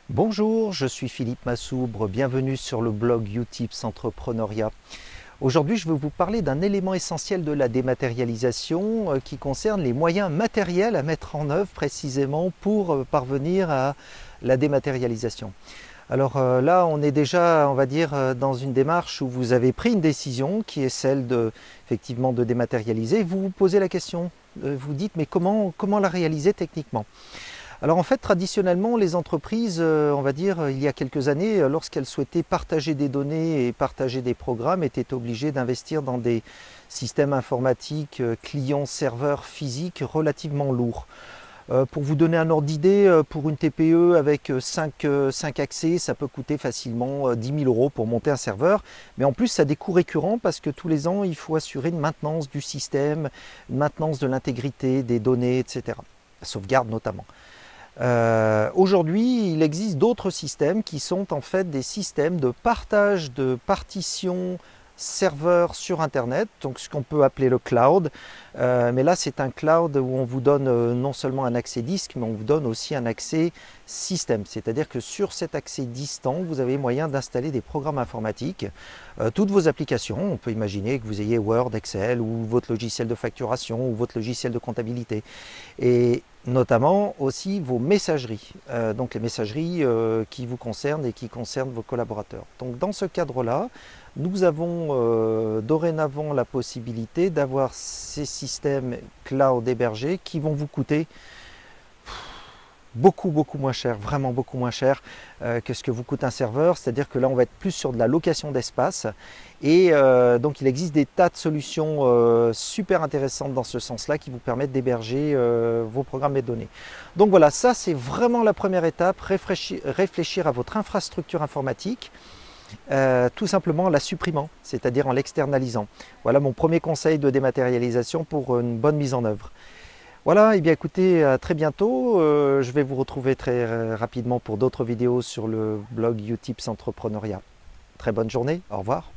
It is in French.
Bonjour, je suis Philippe Massoubre, bienvenue sur le blog Utips Entrepreneuriat. Aujourd'hui, je vais vous parler d'un élément essentiel de la dématérialisation qui concerne les moyens matériels à mettre en œuvre précisément pour parvenir à la dématérialisation. Alors là, on est déjà, on va dire, dans une démarche où vous avez pris une décision qui est celle effectivement de dématérialiser. Vous vous posez la question, vous dites mais comment la réaliser techniquement ? Alors en fait, traditionnellement, les entreprises, on va dire, il y a quelques années, lorsqu'elles souhaitaient partager des données et partager des programmes, étaient obligées d'investir dans des systèmes informatiques client-serveur physiques relativement lourds. Pour vous donner un ordre d'idée, pour une TPE avec 5 accès, ça peut coûter facilement 10 000 € pour monter un serveur. Mais en plus, ça a des coûts récurrents parce que tous les ans, il faut assurer une maintenance du système, une maintenance de l'intégrité des données, etc. La sauvegarde notamment. Aujourd'hui, il existe d'autres systèmes qui sont en fait des systèmes de partage de partitions serveurs sur Internet, donc ce qu'on peut appeler le cloud. Mais là, c'est un cloud où on vous donne non seulement un accès disque, mais on vous donne aussi un accès système. C'est-à-dire que sur cet accès distant, vous avez moyen d'installer des programmes informatiques, toutes vos applications. On peut imaginer que vous ayez Word, Excel, ou votre logiciel de facturation, ou votre logiciel de comptabilité. Et notamment aussi vos messageries, donc les messageries qui vous concernent et qui concernent vos collaborateurs. Donc dans ce cadre-là, nous avons dorénavant la possibilité d'avoir ces systèmes cloud hébergés qui vont vous coûter beaucoup moins cher, vraiment beaucoup moins cher que ce que vous coûte un serveur. C'est-à-dire que là, on va être plus sur de la location d'espace. Et donc, il existe des tas de solutions super intéressantes dans ce sens-là qui vous permettent d'héberger vos programmes et données. Donc voilà, ça, c'est vraiment la première étape, réfléchir à votre infrastructure informatique. Tout simplement en la supprimant, c'est-à-dire en l'externalisant. Voilà mon premier conseil de dématérialisation pour une bonne mise en œuvre. Voilà, et bien écoutez, à très bientôt. Je vais vous retrouver très rapidement pour d'autres vidéos sur le blog Utips Entrepreneuriat. Très bonne journée, au revoir.